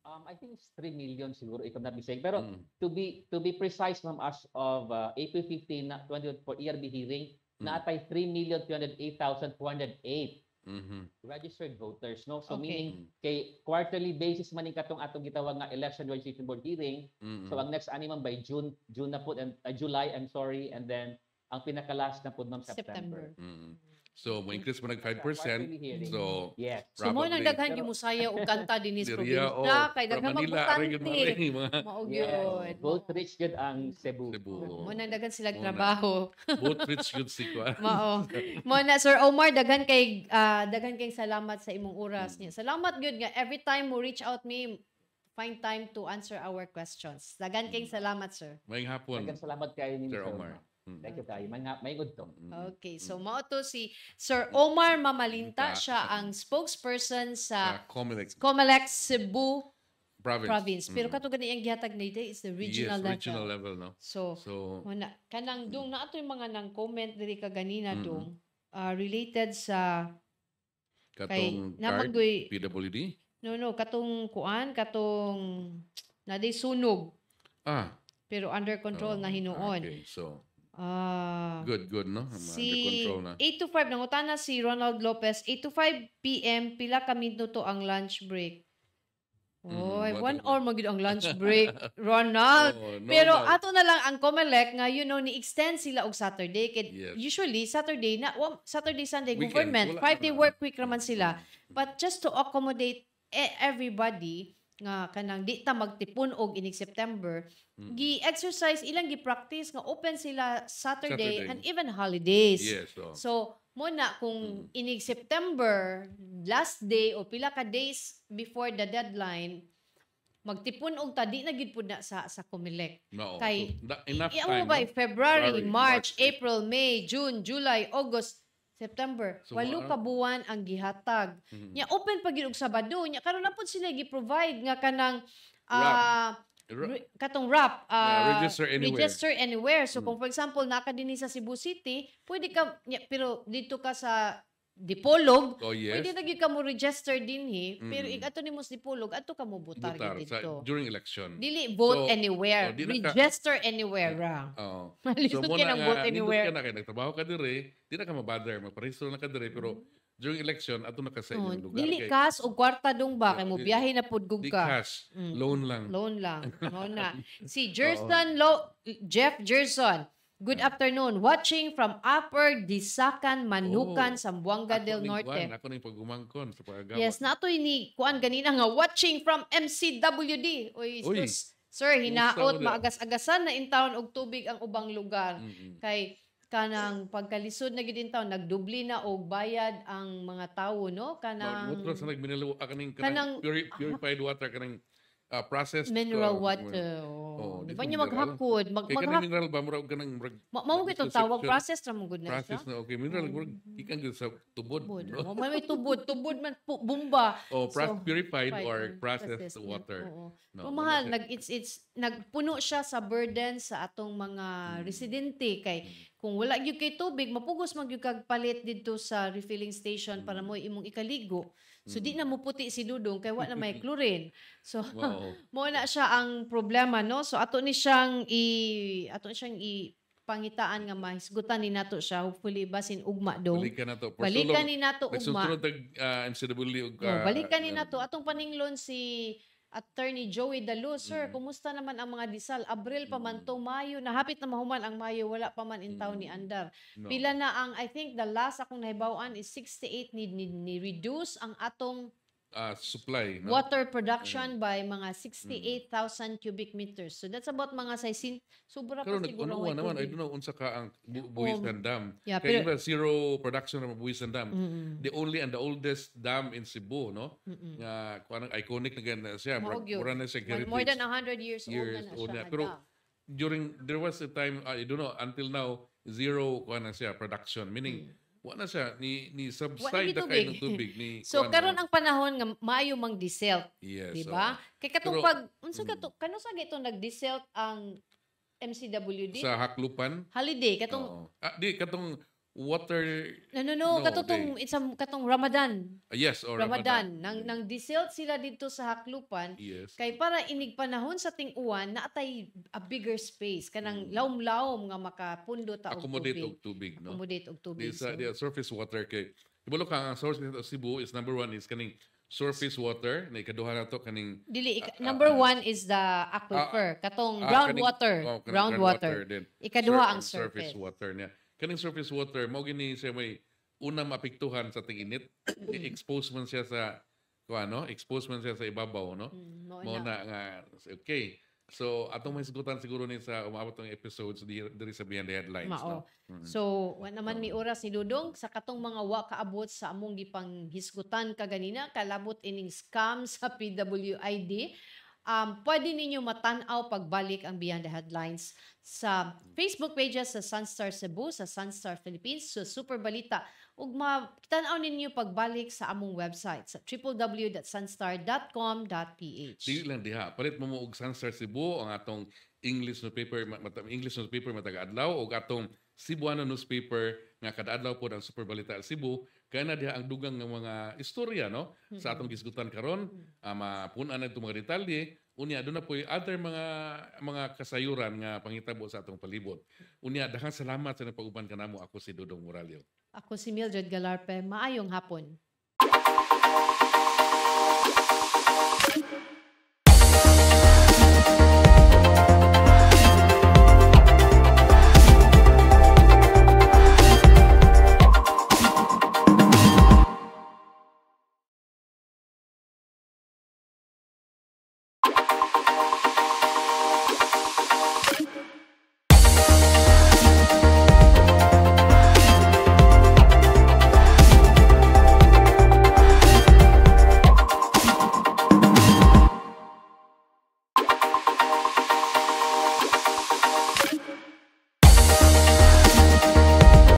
I think it's 3 million siguro if I'm not mistaken. Pero to be precise ma'am as of April 15 na 2024 ERB hearing naatay 3,208,408 registered voters no. So Okay. meaning kay quarterly basis man ning katong atong gitawag nga election registration board hearing. So ang next ani man by June na po and July and then ang pinaka-last na po ma'am September. So, mo increase mo nag 5%. Quarterly hearing. So, Yes. So mo probably- nang daghan gyud mo saya og kanta dinis Syria, probinsya kay daghan Manila, magbutante. mga Mao Yes. gyud. Vote rich good ang Cebu. Mo nang daghan sila Muna. trabaho. boat reach good si kuan. Mao. Mo na Sir Omar daghan kay salamat sa imong oras niya. Salamat gyud nga every time mo reach out me find time to answer our questions. Daghan kay salamat sir. Maayong hapon, Daghang salamat kayo ni Sir Sir Omar. Thank you kayo. May good to. Okay, so mao to si Sir Omar Mamalinta, siya ang spokesperson sa COMELEC Cebu province. Pero kato gani ang gihatag na ito is the regional yes, level. regional level, no? So muna kanang dong na ato yung mga nang comment diri kaganina dong related sa kay Katong naman card, goy PWD? no katong kuan katong naday sunog pero under control na hinuon. Okay, so Good, no? Si Under control na. 8 to 5, nangutana si Ronald Lopez, 8 to 5 p.m., pila ka minuto ang lunch break. Oy, 1 hour magid ang lunch break, Ronald. Pero ato na lang ang COMELEC nga ni-extend sila og Saturday. Usually Saturday Sunday Weekend, government, wala 5-day na. work week naman sila. But just to accommodate everybody nga kanang di ta magtipon og inig September, gi-exercise ilang gi-practice nga open sila Saturday and even holidays. Yes, So mo na kung inig September last day o pila ka days before the deadline magtipon og tadi na gid pud na sa COMELEC. No. Kay Enough mo time. ba no? February, March, March, April, May, June, July, August, September. So, 8 ka buwan ang gihatag. Nya open pa gid og Sabado. Nya karon na pud sila gi-provide nga kanang katong wrap register anywhere. So kung for example naka dinhi sa Cebu City, pwede ka pero dito ka sa Dipolog, Oh, yes. pwede na gyud ka mo register dinhi, pero Mm. ato nimo sa Dipolog, ato ka mo butar Butar gyud sa, dito. during election. Dili vote So, anywhere, di na ka- register anywhere ra. Oo. Malisod So, ka muna ng vote nga, nindot anywhere. ka na kayo, nagtrabaho ka dire, di na ka mabother, magparehistro na ka dire, pero during election, ato na ka sa Oh, inyong lugar. dili Kay- cash o kwarta dong ba kay mo Di- biyahe na pud Di ka. cash, loan lang. Loan lang. Mao na. Si Jerson Jeff Jerson. Good afternoon. Watching from Upper Disacan, Manukan, Oh, Zamboanga del ning Norte. kuwan, ako ning pagumangkon sa pagagawa. Yes, natoy ni kuan ganina nga watching from MCWD. Uy, Uy, sir, hinaot mo na? maagas-agasan na in town og tubig ang ubang lugar. Mm-mm. Kay kanang pagkalisod na gid in town nagdubli na og bayad ang mga tawo no kanang Mutro sa nagminalo kaning kanang- purified water kanang processed mineral uh, water. oh, Di di ba ko niya mineral. maghakod? Kay kanang mineral ba murag kanang Mao mo itong tawag perception. process ra mo good na siya. process na okay mineral murag ikan gyud sa tubod. Tubod. No? May tubod man bumba. Oh, So, purified or processed processed water. Oo. No, Mahal, wala siya. it's nagpuno siya sa burden sa atong mga residente kay kung wala gyud kay tubig mapugos man gyud kag palit didto sa refilling station para mo imong ikaligo. So di na mo puti si Dudong kay wala na may chlorine. So Wow. mo na siya ang problema no. So ato ni siyang pangitaan nga mahisgutan ni nato siya hopefully basin ugma dong. Balikan na to. Balikan ni nato ugma. Nagsusunod tag MCW ug Balikan ni nato atong paninglon si Attorney Joey Dalu. Sir, kumusta naman ang mga disal? Abril pa man to, Mayo, nahapit na mahuman ang Mayo, wala pa man in town ni Andar. No. Pila na ang, I think the last akong nahibawan is 68 ni reduce ang atong supply, no? water production by mga 68,000 cubic meters. So that's about mga sobra pa Pero siguro nag-unawa ang naman, I tubig. don't know unsa ka ang Buhisan Dam. Yeah, Kaya pero- iba, zero production ng Buhisan Dam. The only and the oldest dam in Cebu, no? Nga kuan iconic na ganda siya. Mao gyud. Mura na siya heritage. More than 100 years, Years old old na na. siya. Pero nga. there was a time, I don't know, until now, zero kuan na siya production. Meaning, wala na siya, ni subside na kayo ng tubig. Ni, So kuan, karon ang panahon nga maayo mang deselt, yes, di ba? Kay katong Pero- pag unsa kato kano sa gito nag-deselt ang MCWD? sa Haklupan, Holiday katong di, katong water, no, katong katong Ramadan. yes, or Ramadan nang deselt sila dito sa Haklupan. Yes. Kay para inig panahon sa ting-uwan naatay a bigger space kanang lawom-lawom nga makapundo ta og Accommodate tubig. og tubig, no? Accommodate og tubig. The surface water kay ibalo ka ang source of Cebu is number one is kaning surface water na ikaduha na to kaning Dili, number one is the aquifer. Katong groundwater. kanang Groundwater. din. Ikaduha ang surface surface. water niya. Kaning surface water mao gini siya may una maapektuhan sa ting-init. I-expose man siya sa expose man siya sa ibabaw, no? Mao Mao na. na nga okay. So atong mahisgutan siguro ni sa umabot ng episodes diri sa Behind the Headlines, Mao. no? So, wa naman mi oras ni Dudong sa katong mga wa kaabot sa among gipang hisgutan kaganina kalabot ining scam sa PWID. Pwede ninyo matanaw pagbalik ang Beyond the Headlines sa Facebook pages sa Sunstar Cebu, sa Sunstar Philippines, sa Super Balita. Ug matanaw ninyo pagbalik sa among website sa www.sunstar.com.ph. Dili lang diha. Palit mo og Sunstar Cebu ang atong English newspaper matag adlaw og atong Cebuano newspaper nga kada adlaw pod ang Super Balita Cebu kay na diha ang dugang nga mga istorya, no, sa atong gisgutan karon. Mapun-an na itong mga detalye. Unya aduna poy other mga kasayuran nga pangitabo sa atong palibot. Unya daghang salamat sa napag-uban kanamo. Ako si Dudong Moralio. Ako si Mildred Galarpe. Maayong hapon.